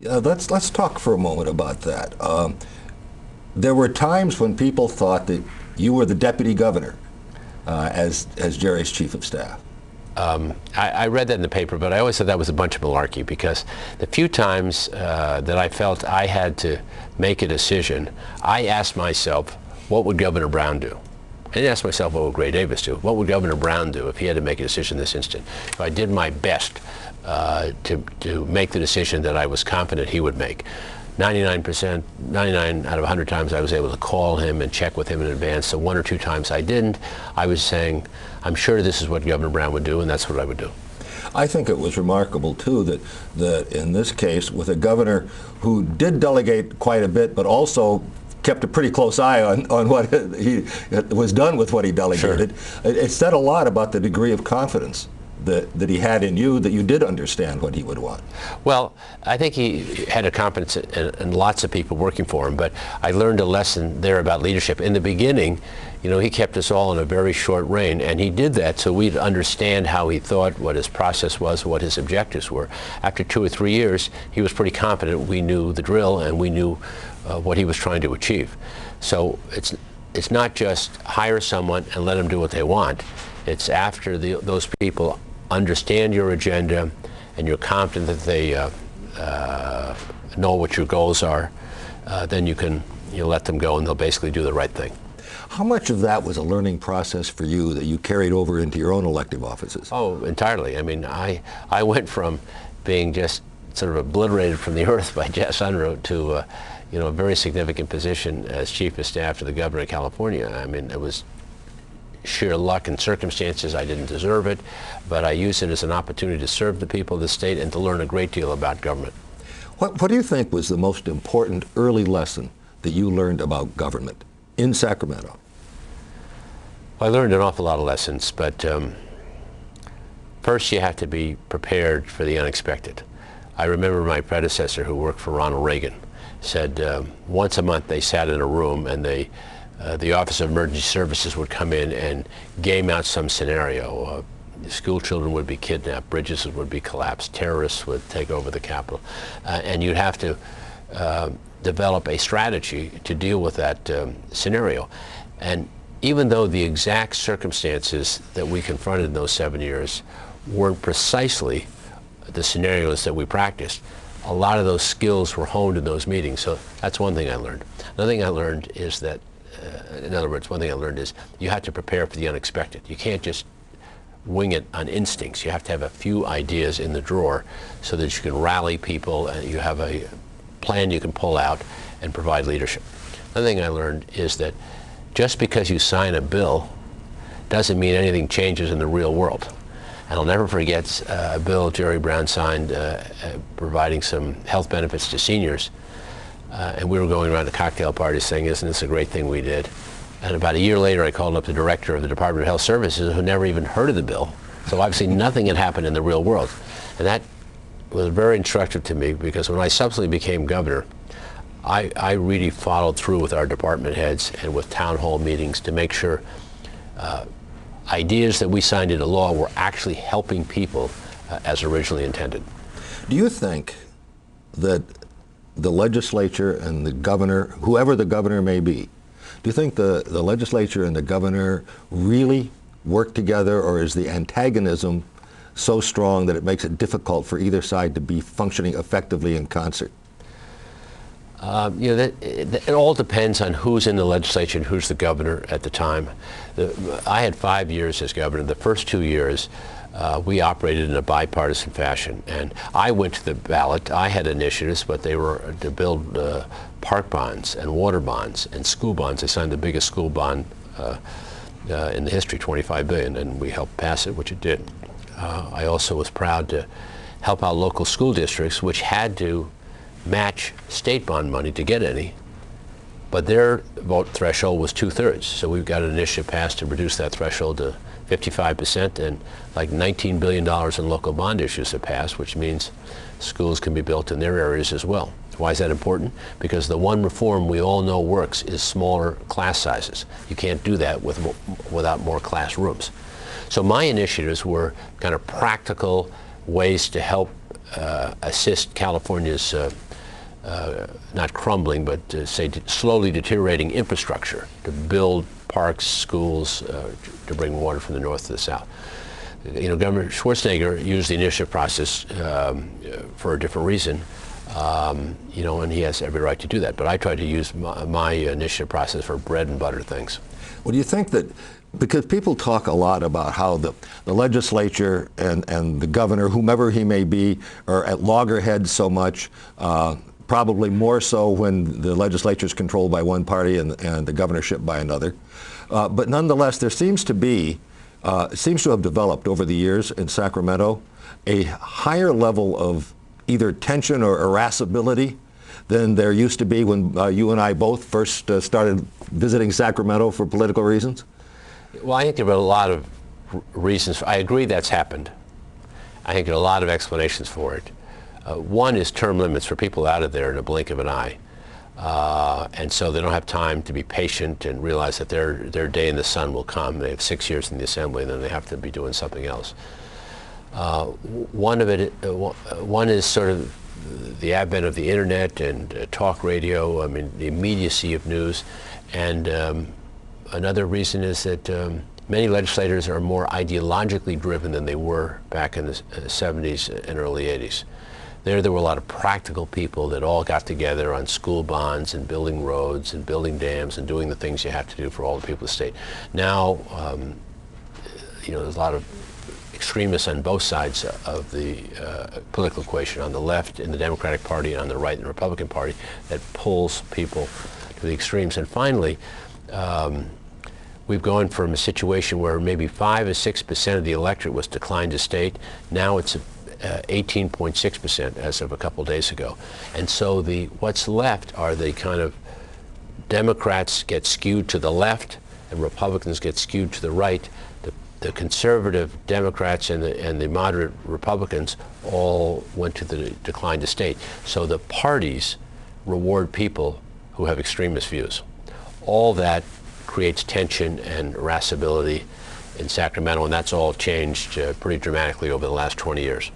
Let's talk for a moment about that. There were times when people thought that you were the deputy governor as Jerry's chief of staff. I read that in the paper, but I always thought that was a bunch of malarkey, because the few times that I felt I had to make a decision, I asked myself, what would Governor Brown do? I didn't ask myself, what would Gray Davis do? What would Governor Brown do if he had to make a decision this instant? If I did my best to make the decision that I was confident he would make. 99%, 99 out of 100 times I was able to call him and check with him in advance. So one or two times I didn't. I was saying, I'm sure this is what Governor Brown would do, and that's what I would do. I think it was remarkable, too, that in this case, with a governor who did delegate quite a bit, but kept a pretty close eye on what he was done with what he delegated. Sure. It said a lot about the degree of confidence that he had in you, that you did understand what he would want. Well, I think he had a confidence in lots of people working for him, but I learned a lesson there about leadership. In the beginning, he kept us all in a very short rein, and he did that so we'd understand how he thought, what his process was, what his objectives were. After 2 or 3 years, he was pretty confident we knew the drill and we knew what he was trying to achieve. So it's not just hire someone and let them do what they want. It's after those people understand your agenda and you're confident that they know what your goals are, then you let them go and they'll basically do the right thing. How much of that was a learning process for you that you carried over into your own elective offices? Oh, entirely. I mean, I went from being just sort of obliterated from the earth by Jess Unruh to a very significant position as chief of staff to the governor of California. I mean, it was sheer luck and circumstances. I didn't deserve it, but I used it as an opportunity to serve the people of the state and to learn a great deal about government. What do you think was the most important early lesson that you learned about government in Sacramento? Well, I learned an awful lot of lessons, but first you have to be prepared for the unexpected. I remember my predecessor, who worked for Ronald Reagan, said once a month they sat in a room and the Office of Emergency Services would come in and game out some scenario. School children would be kidnapped, bridges would be collapsed, terrorists would take over the Capitol, and you'd have to develop a strategy to deal with that scenario. And even though the exact circumstances that we confronted in those 7 years weren't precisely the scenarios that we practiced, a lot of those skills were honed in those meetings. So that's one thing I learned. Another thing I learned is that in other words, one thing I learned is you have to prepare for the unexpected. You can't just wing it on instincts. You have to have a few ideas in the drawer so that you can rally people and you have a plan you can pull out and provide leadership. Another thing I learned is that just because you sign a bill doesn't mean anything changes in the real world. And I'll never forget a bill Jerry Brown signed providing some health benefits to seniors. And we were going around to cocktail parties saying, isn't this a great thing we did? And about a year later, I called up the director of the Department of Health Services, who never even heard of the bill. So obviously nothing had happened in the real world. And that was very instructive to me, because when I subsequently became governor, I really followed through with our department heads and with town hall meetings to make sure ideas that we signed into law were actually helping people as originally intended. Do you think that the legislature and the governor, whoever the governor may be, do you think the legislature and the governor really work together, or is the antagonism so strong that it makes it difficult for either side to be functioning effectively in concert? It all depends on who's in the legislature and who's the governor at the time. I had 5 years as governor. The first 2 years, we operated in a bipartisan fashion, and I went to the ballot. I had initiatives, but they were to build park bonds and water bonds and school bonds. I signed the biggest school bond in the history, $25 billion, and we helped pass it, which it did. I also was proud to help out local school districts, which had to match state bond money to get any, but their vote threshold was 2/3. So we've got an initiative passed to reduce that threshold to 55%, and like $19 billion in local bond issues have passed, which means schools can be built in their areas as well. Why is that important? Because the one reform we all know works is smaller class sizes. You can't do that without more classrooms. So my initiatives were kind of practical ways to help assist California's not crumbling, but say slowly deteriorating infrastructure, to build parks, schools, to bring water from the north to the south. You know, Governor Schwarzenegger used the initiative process for a different reason, you know, and he has every right to do that. But I try to use my initiative process for bread and butter things. Well, do you think that, because people talk a lot about how the legislature and the governor, whomever he may be, are at loggerheads so much, probably more so when the legislature is controlled by one party and the governorship by another. But nonetheless, there seems to be, seems to have developed over the years in Sacramento a higher level of either tension or irascibility than there used to be when you and I both first started visiting Sacramento for political reasons? Well, I think there are a lot of reasons. I agree that's happened. I think there are a lot of explanations for it. One is term limits for people out of there in a blink of an eye. And so they don't have time to be patient and realize that their day in the sun will come. They have 6 years in the assembly, and then they have to be doing something else. One is sort of the advent of the internet and talk radio. I mean, the immediacy of news. And another reason is that many legislators are more ideologically driven than they were back in the 70s and early 80s. There were a lot of practical people that all got together on school bonds and building roads and building dams and doing the things you have to do for all the people of the state. Now, you know, there's a lot of extremists on both sides of the political equation, on the left in the Democratic Party and on the right in the Republican Party, that pulls people to the extremes. And finally, we've gone from a situation where maybe 5 or 6% of the electorate was declined to state. Now it's 18.6% as of a couple days ago. And so what's left are the kind of Democrats get skewed to the left and Republicans get skewed to the right. The conservative Democrats and the moderate Republicans all went to the decline to state. So the parties reward people who have extremist views. All that creates tension and irascibility in Sacramento, and that's all changed pretty dramatically over the last 20 years.